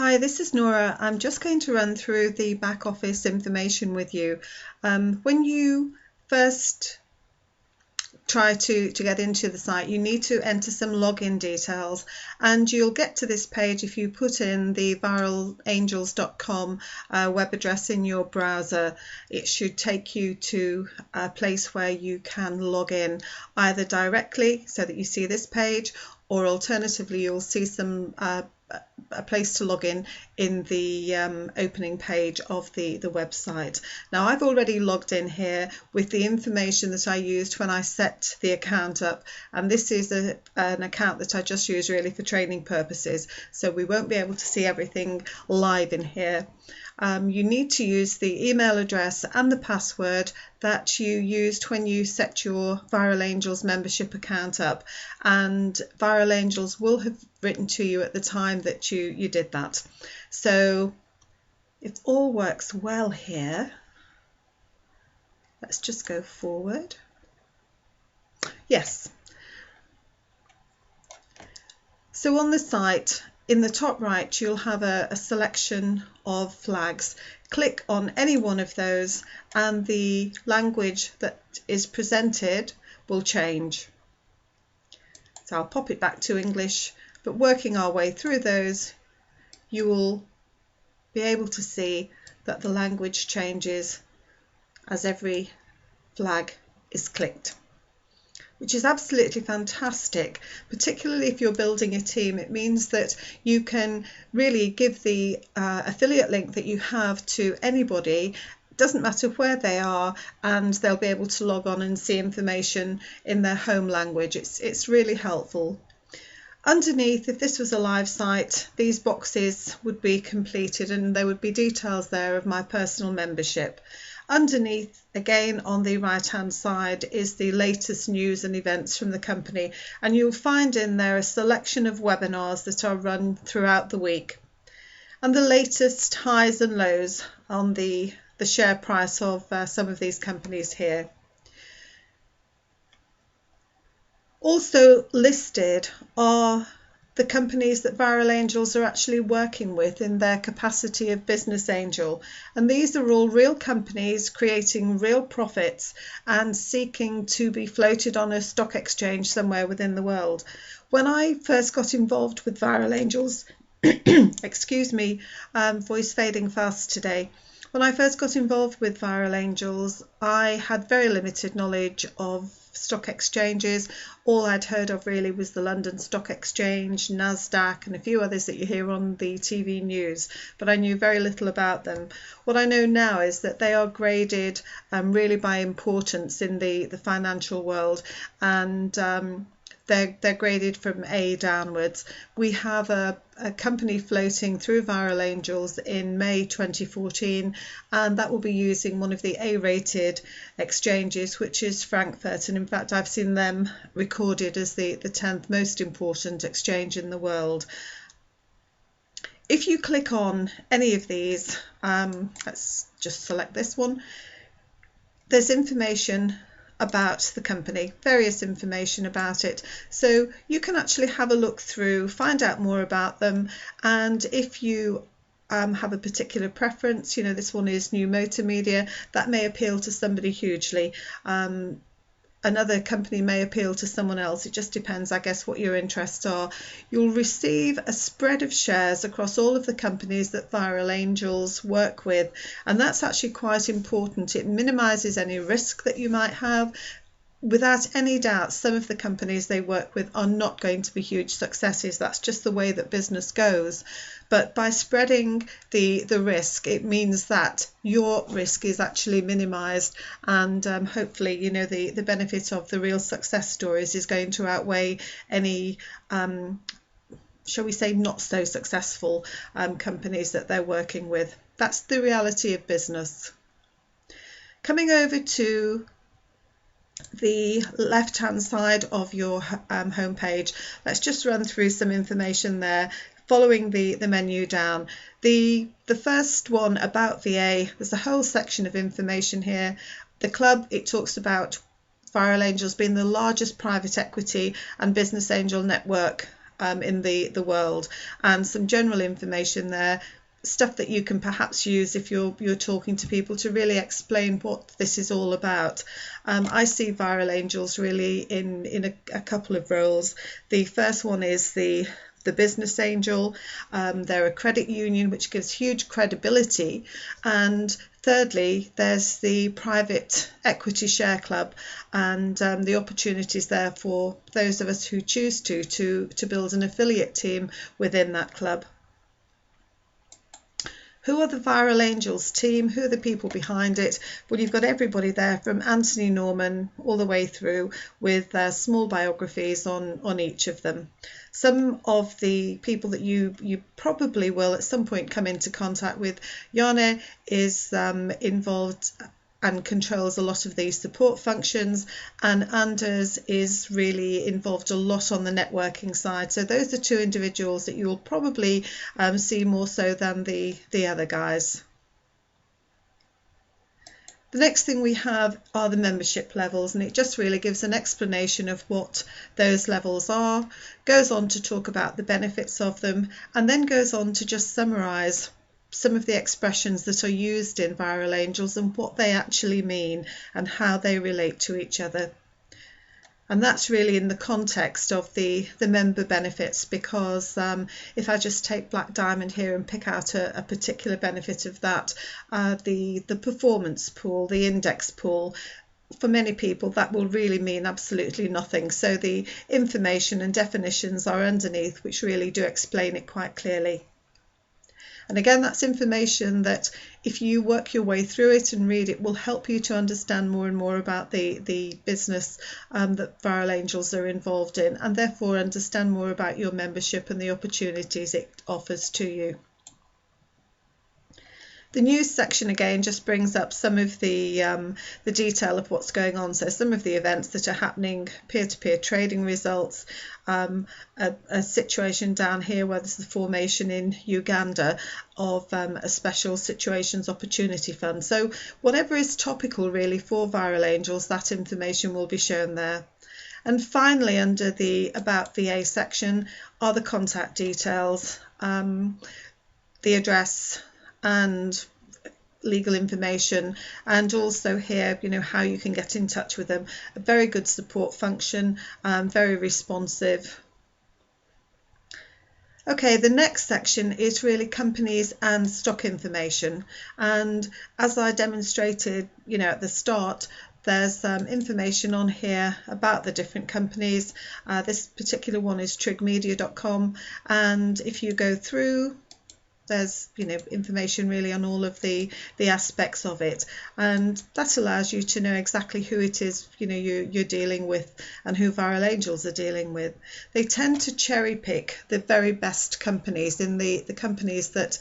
Hi, this is Nora. I'm just going to run through the back office information with you. When you first try to get into the site, you need to enter some login details, and you'll get to this page if you put in the viralangels.com web address in your browser. It should take you to a place where you can log in either directly so that you see this page, or alternatively you'll see a place to log in the opening page of the website. Now, I've already logged in here with the information that I used when I set the account up, and this is an account that I just use really for training purposes, so we won't be able to see everything live in here. You need to use the email address and the password that you used when you set your Viral Angels membership account up, and Viral Angels will have written to you at the time that you did that. So it all works well here. Let's just go forward. Yes. So on the site, in the top right, you'll have a selection of flags. Click on any one of those and the language that is presented will change. So I'll pop it back to English, but working our way through those, you will be able to see that the language changes as every flag is clicked, which is absolutely fantastic, particularly if you're building a team. It means that you can really give the affiliate link that you have to anybody. It doesn't matter where they are, and they'll be able to log on and see information in their home language. It's really helpful. Underneath, if this was a live site, these boxes would be completed and there would be details there of my personal membership. Underneath, again on the right hand side, is the latest news and events from the company, and you'll find in there a selection of webinars that are run throughout the week and the latest highs and lows on the share price of some of these companies here. Also listed are the companies that Viral Angels are actually working with in their capacity of business angel, and these are all real companies creating real profits and seeking to be floated on a stock exchange somewhere within the world. When I first got involved with Viral Angels, excuse me, voice fading fast today. When I first got involved with Viral Angels, I had very limited knowledge of stock exchanges. All I'd heard of really was the London Stock Exchange, NASDAQ, and a few others that you hear on the TV news, but I knew very little about them. What I know now is that they are graded really by importance in the financial world, and they're graded from A downwards. We have a company floating through Viral Angels in May 2014, and that will be using one of the A-rated exchanges, which is Frankfurt, and in fact I've seen them recorded as the 10th most important exchange in the world. If you click on any of these, let's just select this one, there's information about the company, various information about it, so you can actually have a look through, find out more about them, and if you have a particular preference, you know, this one is New Motor Media, that may appeal to somebody hugely. Another company may appeal to someone else. It just depends, I guess, what your interests are. You'll receive a spread of shares across all of the companies that Viral Angels work with, and that's actually quite important. It minimises any risk that you might have. Without any doubt, some of the companies they work with are not going to be huge successes. That's just the way that business goes. But by spreading the risk, it means that your risk is actually minimised, and hopefully, you know, the benefit of the real success stories is going to outweigh any shall we say not so successful companies that they're working with. That's the reality of business. Coming over to the left hand side of your home page, let's just run through some information there following the menu down. The first one, about VA, there's a whole section of information here. The club, it talks about Viral Angels being the largest private equity and business angel network in the world, and some general information there, stuff that you can perhaps use if you're talking to people to really explain what this is all about. I see Viral Angels really in a couple of roles. The first one is the business angel. They're a credit union, which gives huge credibility. And thirdly, there's the private equity share club, and the opportunities there for those of us who choose to build an affiliate team within that club. Who are the Viral Angels team? Who are the people behind it? Well, you've got everybody there from Anthony Norman all the way through, with small biographies on each of them. Some of the people that you probably will at some point come into contact with. Janne is involved and controls a lot of these support functions, and Anders is really involved a lot on the networking side. So those are two individuals that you'll probably see more so than the other guys. The next thing we have are the membership levels, and it just really gives an explanation of what those levels are, goes on to talk about the benefits of them, and then goes on to just summarise some of the expressions that are used in Viral Angels and what they actually mean and how they relate to each other. And that's really in the context of the member benefits, because if I just take Black Diamond here and pick out a particular benefit of that, the performance pool, the index pool, for many people that will really mean absolutely nothing. So the information and definitions are underneath, which really do explain it quite clearly. And again, that's information that if you work your way through it and read it, will help you to understand more and more about the business that Viral Angels are involved in, and therefore understand more about your membership and the opportunities it offers to you. The news section again just brings up some of the detail of what's going on. So some of the events that are happening, peer-to-peer trading results, a situation down here where there's the formation in Uganda of a special situations opportunity fund. So whatever is topical really for Viral Angels, that information will be shown there. And finally, under the About VA section are the contact details, the address and legal information, and also here, you know, how you can get in touch with them. A very good support function, very responsive. Okay, the next section is really companies and stock information, and as I demonstrated, you know, at the start, there's information on here about the different companies. This particular one is trigmedia.com, and if you go through, there's, you know, information really on all of the aspects of it, and that allows you to know exactly who it is, you know, you're dealing with and who Viral Angels are dealing with. They tend to cherry pick the very best companies in the companies that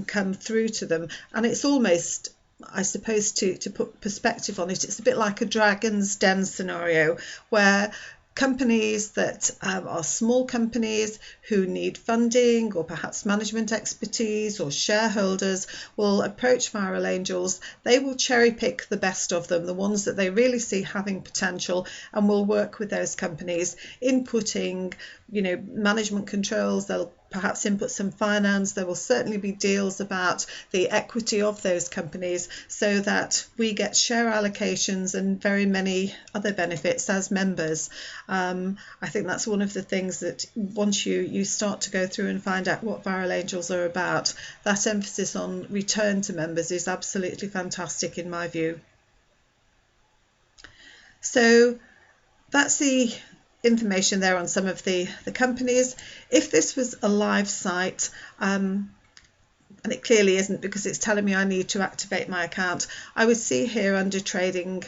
come through to them, and it's almost, I suppose, to put perspective on it, it's a bit like a Dragon's Den scenario, where companies that are small companies who need funding or perhaps management expertise or shareholders will approach Viral Angels. They will cherry pick the best of them, the ones that they really see having potential, and will work with those companies, inputting, you know, management controls. They'll perhaps input some finance. There will certainly be deals about the equity of those companies, so that we get share allocations and very many other benefits as members. I think that's one of the things that once you start to go through and find out what Viral Angels are about, that emphasis on return to members is absolutely fantastic in my view. So that's the information there on some of the companies. If this was a live site, and it clearly isn't because it's telling me I need to activate my account, I would see here under trading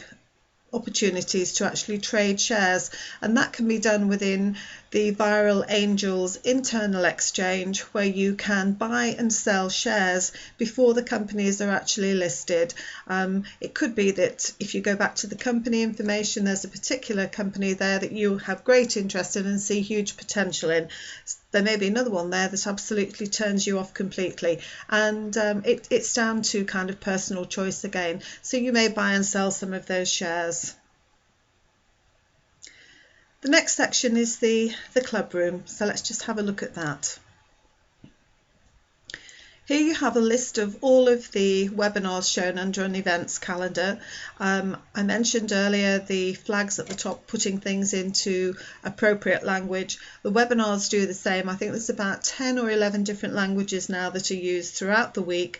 opportunities to actually trade shares, and that can be done within the Viral Angels internal exchange, where you can buy and sell shares before the companies are actually listed. It could be that if you go back to the company information, there's a particular company there that you have great interest in and see huge potential in. There may be another one there that absolutely turns you off completely, and it's down to kind of personal choice again. So you may buy and sell some of those shares. The next section is the club room, so let's just have a look at that. Here you have a list of all of the webinars shown under an events calendar. I mentioned earlier the flags at the top, putting things into appropriate language. The webinars do the same. I think there's about 10 or 11 different languages now that are used throughout the week,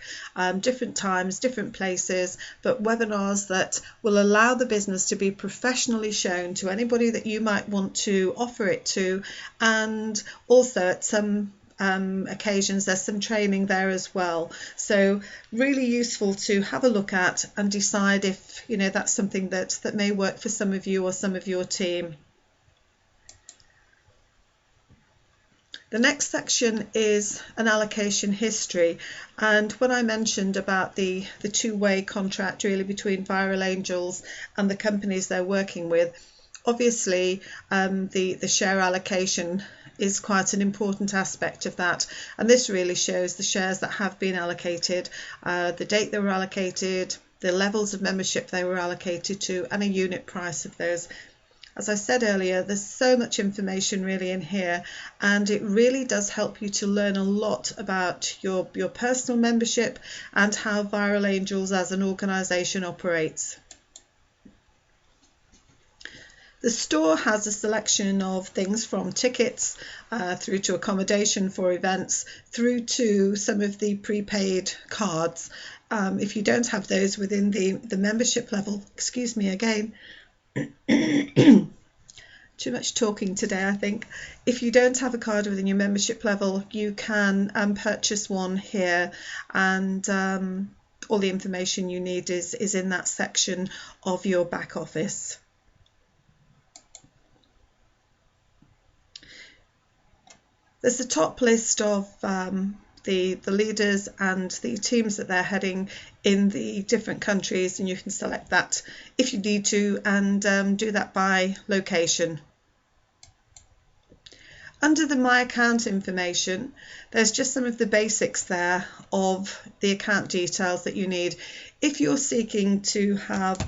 different times, different places, but webinars that will allow the business to be professionally shown to anybody that you might want to offer it to, and also at some occasions there's some training there as well, so really useful to have a look at and decide if that's something that may work for some of you or some of your team. The next section is an allocation history, and when I mentioned about the two-way contract really between Viral Angels and the companies they're working with, obviously the share allocation is quite an important aspect of that, and this really shows the shares that have been allocated, the date they were allocated, the levels of membership they were allocated to, and a unit price of those. As I said earlier, there's so much information really in here, and it really does help you to learn a lot about your personal membership and how Viral Angels as an organisation operates. The store has a selection of things from tickets through to accommodation for events, through to some of the prepaid cards. If you don't have those within the membership level, excuse me again, too much talking today I think. If you don't have a card within your membership level, you can purchase one here, and all the information you need is in that section of your back office. There's a top list of the leaders and the teams that they're heading in the different countries, and you can select that if you need to, and do that by location. Under the My Account information, there's just some of the basics there of the account details that you need. If you're seeking to have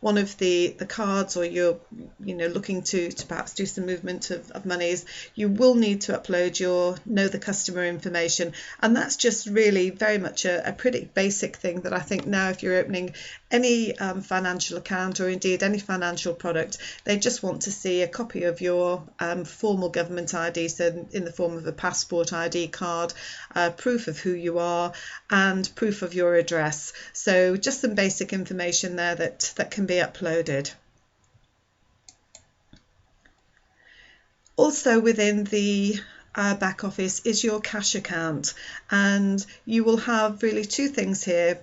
one of the cards, or you're looking to perhaps do some movement of monies, you will need to upload your Know the Customer information, and that's just really very much a pretty basic thing that I think now if you're opening any financial account, or indeed any financial product, they just want to see a copy of your formal government ID, so in the form of a passport ID card, proof of who you are, and proof of your address. So just some basic information there that can be uploaded. Also within the back office is your cash account, and you will have really two things here: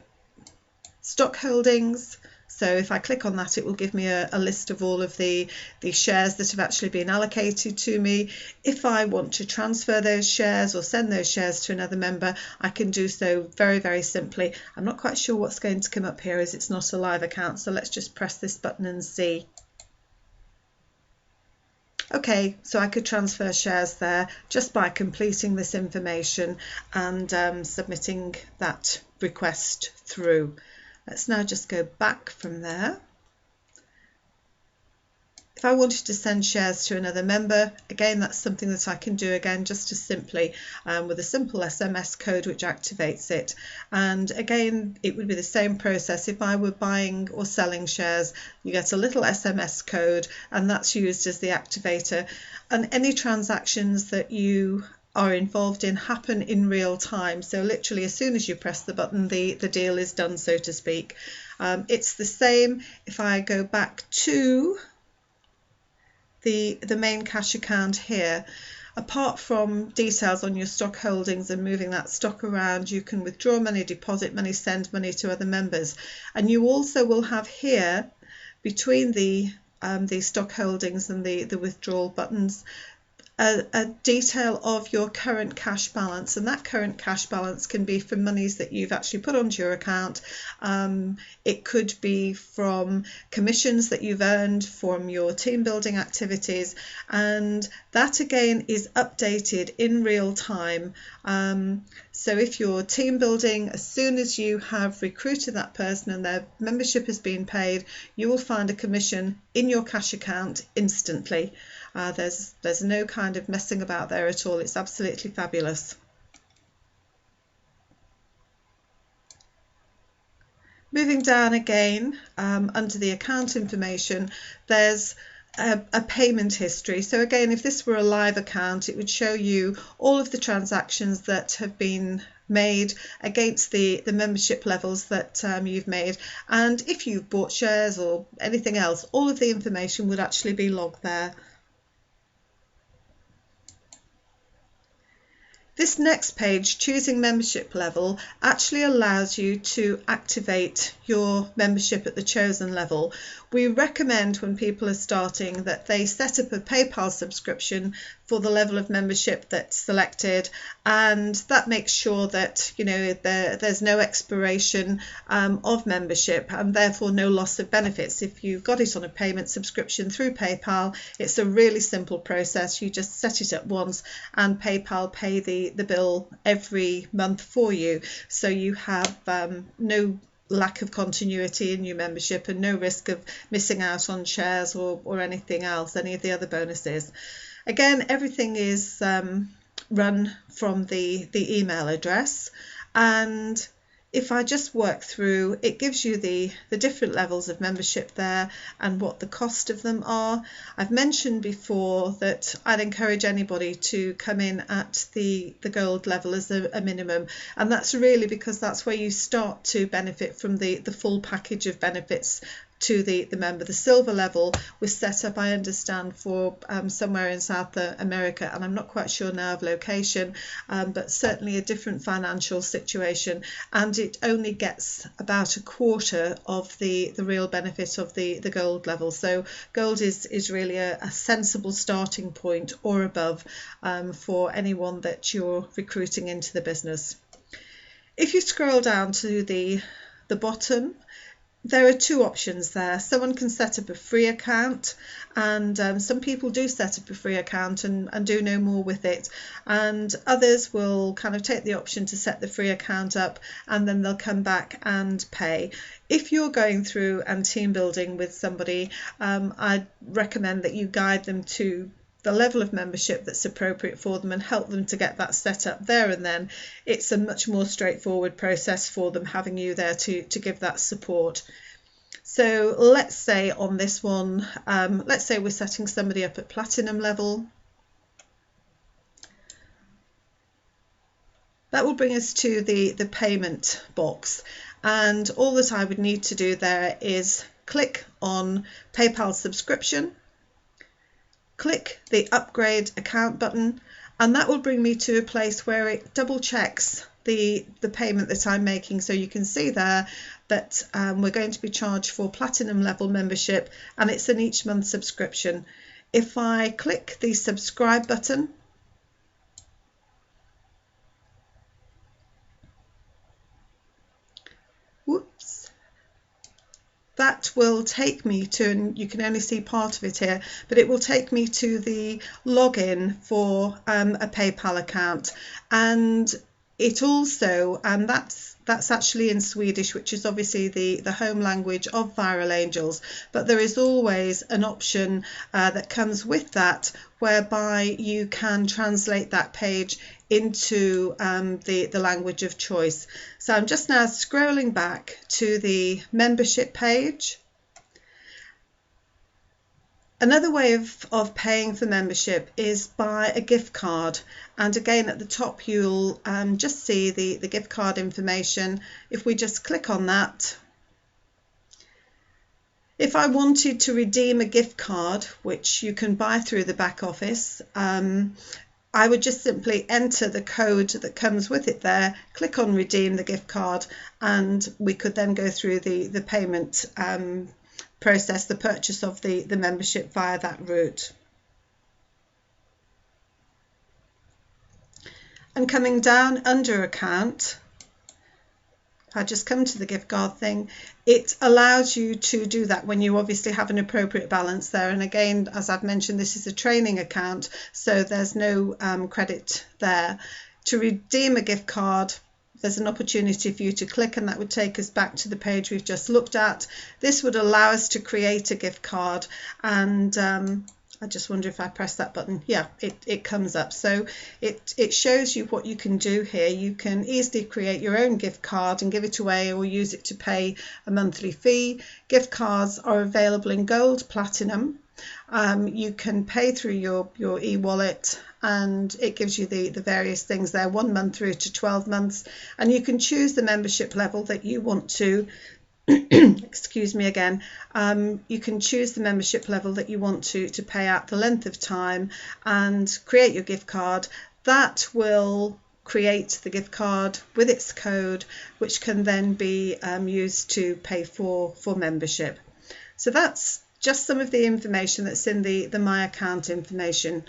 stock holdings. So if I click on that, it will give me a list of all of the shares that have actually been allocated to me. If I want to transfer those shares or send those shares to another member, I can do so very, very simply. I'm not quite sure what's going to come up here as it's not a live account, so let's just press this button and see. Okay, so I could transfer shares there just by completing this information and submitting that request through. Let's now just go back from there. If I wanted to send shares to another member, again, that's something that I can do again just as simply with a simple SMS code which activates it. And again, it would be the same process. If I were buying or selling shares, you get a little SMS code, and that's used as the activator. And any transactions that you are involved in happen in real time, so literally as soon as you press the button, the deal is done, so to speak. It's the same if I go back to the main cash account here. Apart from details on your stock holdings and moving that stock around, you can withdraw money, deposit money, send money to other members, and you also will have here between the stock holdings and the withdrawal buttons a detail of your current cash balance, and that current cash balance can be from monies that you've actually put onto your account. It could be from commissions that you've earned from your team building activities, and that again is updated in real time. So if you're team building, as soon as you have recruited that person and their membership has been paid, you will find a commission in your cash account instantly. There's no kind of messing about there at all. It's absolutely fabulous. Moving down again, under the account information, there's a payment history. So again, if this were a live account, it would show you all of the transactions that have been made against the membership levels that you've made, and if you've bought shares or anything else, all of the information would actually be logged there. This next page, choosing membership level, actually allows you to activate your membership at the chosen level. We recommend when people are starting that they set up a PayPal subscription for the level of membership that's selected, and that makes sure that there's no expiration of membership and therefore no loss of benefits. If you've got it on a payment subscription through PayPal, it's a really simple process. You just set it up once and PayPal pay the bill every month for you, so you have no lack of continuity in your membership and no risk of missing out on shares or anything else, any of the other bonuses. Again, everything is run from the email address, and if I just work through, it gives you the different levels of membership there and what the cost of them are. I've mentioned before that I'd encourage anybody to come in at the gold level as a minimum, and that's really because that's where you start to benefit from the full package of benefits to the member. The silver level was set up, I understand, for somewhere in South America, and I'm not quite sure now of location, but certainly a different financial situation, and it only gets about a quarter of the real benefit of the gold level. So gold is really a sensible starting point or above for anyone that you're recruiting into the business. If you scroll down to the bottom, there are two options there. Someone can set up a free account, and some people do set up a free account and do no more with it, and others will kind of take the option to set the free account up and then they'll come back and pay. If you're going through and team building with somebody, I'd recommend that you guide them to the level of membership that's appropriate for them and help them to get that set up there and then. It's a much more straightforward process for them having you there to give that support. So let's say on this one, let's say we're setting somebody up at platinum level. That will bring us to the payment box, and all that I would need to do there is click on PayPal subscription, click the upgrade account button, and that will bring me to a place where it double checks the payment that I'm making. So you can see there that we're going to be charged for platinum level membership, and it's an each month subscription. If I click the subscribe button, that will take me to, and you can only see part of it here, but it will take me to the login for a PayPal account, and it also, and that's actually in Swedish, which is obviously the home language of Viral Angels, but there is always an option that comes with that whereby you can translate that page into the language of choice. So I'm just now scrolling back to the membership page. Another way of paying for membership is by a gift card, and again at the top you'll just see the gift card information. If we just click on that, if I wanted to redeem a gift card, which you can buy through the back office, I would just simply enter the code that comes with it there, click on redeem the gift card, and we could then go through the payment process, the purchase of the membership via that route. And coming down under account, I just come to the gift card thing. It allows you to do that when you obviously have an appropriate balance there. And again, as I've mentioned, this is a training account, so there's no credit there. To redeem a gift card, there's an opportunity for you to click, and that would take us back to the page we've just looked at. This would allow us to create a gift card, and I just wonder if I press that button. Yeah, it comes up. So it shows you what you can do here. You can easily create your own gift card and give it away or use it to pay a monthly fee. Gift cards are available in gold, platinum. You can pay through your e-wallet, and it gives you the various things there, 1 month through to 12 months. And you can choose the membership level that you want to excuse me again, you can choose the membership level that you want to pay out the length of time and create your gift card. That will create the gift card with its code, which can then be used to pay for membership. So that's just some of the information that's in the My Account information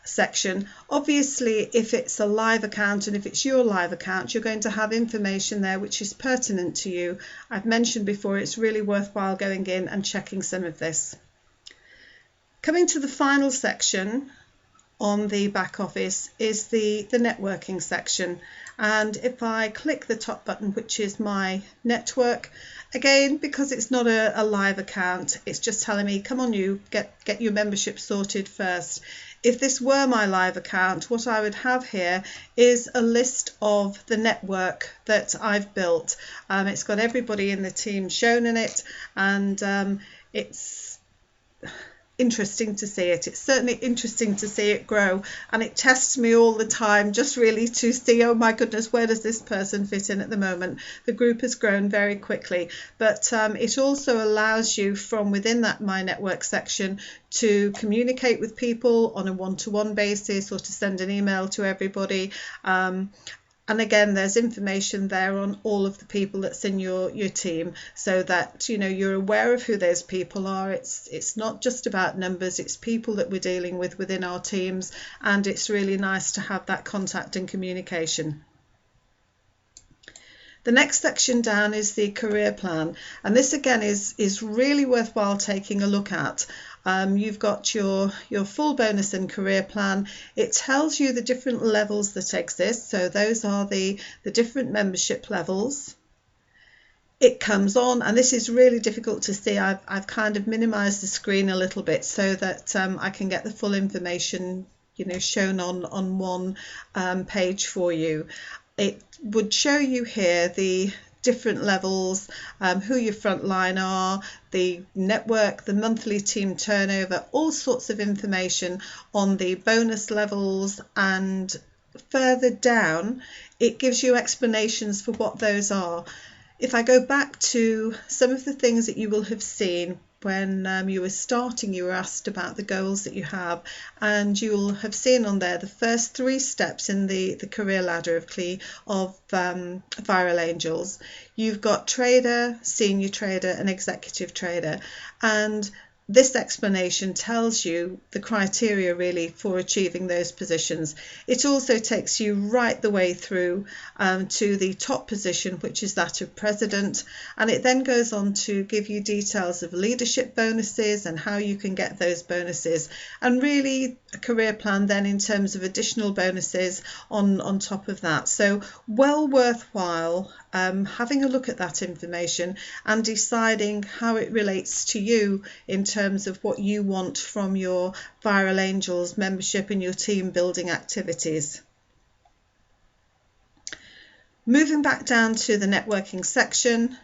section. Obviously, if it's a live account and if it's your live account, you're going to have information there which is pertinent to you. I've mentioned before, it's really worthwhile going in and checking some of this. Coming to the final section on the back office is the networking section, and if I click the top button, which is My Network, again, because it's not a live account, it's just telling me, come on, you get your membership sorted first. If this were my live account, what I would have here is a list of the network that I've built. It's got everybody in the team shown in it, and it's interesting to see it. It's certainly interesting to see it grow, and it tests me all the time just really to see, oh my goodness, where does this person fit in at the moment. The group has grown very quickly, but it also allows you from within that My Network section to communicate with people on a one-to-one basis or to send an email to everybody. And again, there's information there on all of the people that's in your team, so that you're aware of who those people are. It's not just about numbers, it's people that we're dealing with within our teams, and it's really nice to have that contact and communication. The next section down is the career plan, and this again is really worthwhile taking a look at. You've got your full bonus and career plan. It tells you the different levels that exist, so those are the different membership levels. It comes on, and this is really difficult to see. I've kind of minimized the screen a little bit so that I can get the full information shown on one page for you. It would show you here the different levels, who your frontline are, the network, the monthly team turnover, all sorts of information on the bonus levels, and further down it gives you explanations for what those are. If I go back to some of the things that you will have seen when you were starting, you were asked about the goals that you have, and you'll have seen on there the first 3 steps in the career ladder of Viral Angels. You've got trader, senior trader and executive trader, and this explanation tells you the criteria really for achieving those positions. It also takes you right the way through to the top position, which is that of president, and it then goes on to give you details of leadership bonuses and how you can get those bonuses, and really a career plan then in terms of additional bonuses on top of that. So well worthwhile having a look at that information and deciding how it relates to you in terms of what you want from your Viral Angels membership and your team building activities. Moving back down to the networking section,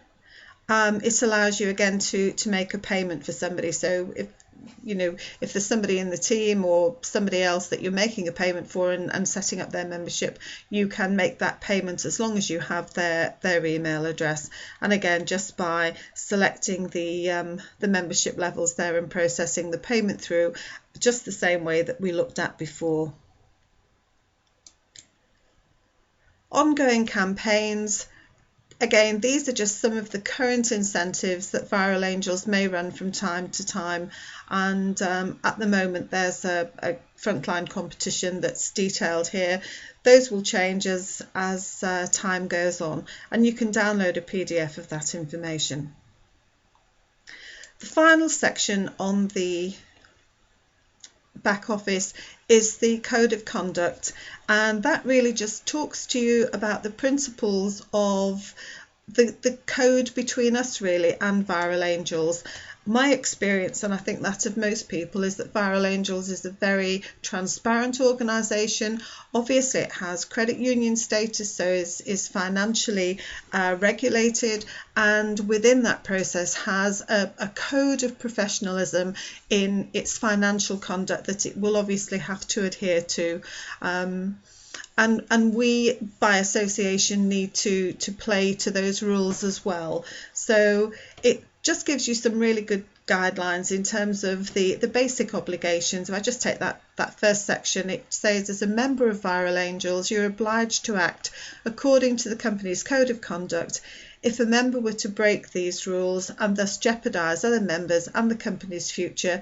it allows you again to make a payment for somebody. So if there's somebody in the team or somebody else that you're making a payment for and setting up their membership, you can make that payment as long as you have their email address. And again, just by selecting the membership levels there and processing the payment through, just the same way that we looked at before. Ongoing campaigns. Again, these are just some of the current incentives that Viral Angels may run from time to time, and at the moment there's a frontline competition that's detailed here. Those will change as time goes on, and you can download a PDF of that information. The final section on the back office is the code of conduct, and that really just talks to you about the principles of the code between us really and Viral Angels. My experience, and I think that of most people, is that Viral Angels is a very transparent organisation. Obviously it has credit union status, so is financially regulated, and within that process has a code of professionalism in its financial conduct that it will obviously have to adhere to. And we, by association, need to play to those rules as well. So it just gives you some really good guidelines in terms of the basic obligations. If I just take that first section, it says, as a member of Viral Angels, you're obliged to act according to the company's code of conduct. If a member were to break these rules and thus jeopardise other members and the company's future,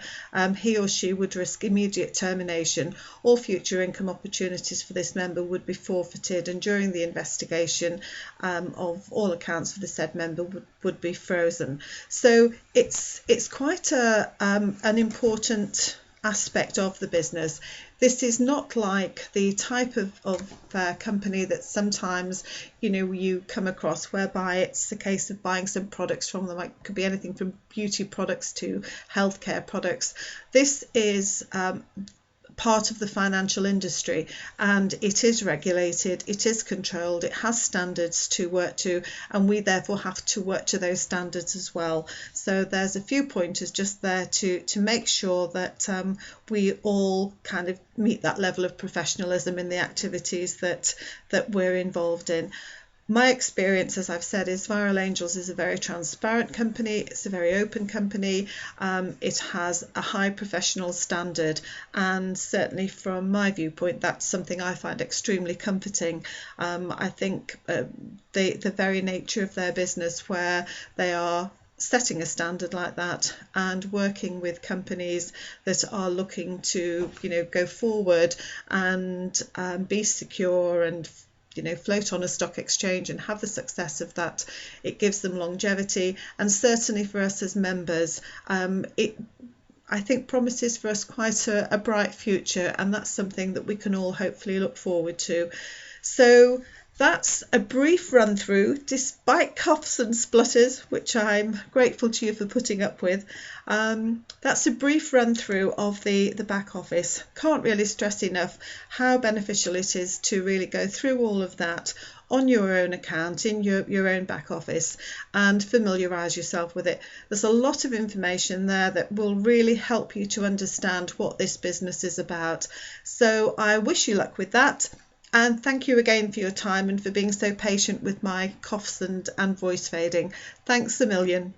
he or she would risk immediate termination. All future income opportunities for this member would be forfeited, and during the investigation of all accounts for the said member would be frozen. So it's quite an important aspect of the business. This is not like the type of company that sometimes you come across, whereby it's a case of buying some products from them. It could be anything from beauty products to healthcare products. This is part of the financial industry, and it is regulated, it is controlled, it has standards to work to, and we therefore have to work to those standards as well. So there's a few pointers just there to make sure that we all kind of meet that level of professionalism in the activities that we're involved in. My experience, as I've said, is Viral Angels is a very transparent company. It's a very open company. It has a high professional standard, and certainly from my viewpoint, that's something I find extremely comforting. I think the very nature of their business, where they are setting a standard like that and working with companies that are looking to go forward and be secure and float on a stock exchange and have the success of that, it gives them longevity. And certainly for us as members, it I think promises for us quite a bright future, and that's something that we can all hopefully look forward to. So that's a brief run through, despite coughs and splutters, which I'm grateful to you for putting up with. That's a brief run through of the back office. Can't really stress enough how beneficial it is to really go through all of that on your own account, in your own back office, and familiarise yourself with it. There's a lot of information there that will really help you to understand what this business is about. So I wish you luck with that. And thank you again for your time and for being so patient with my coughs and voice fading. Thanks a million.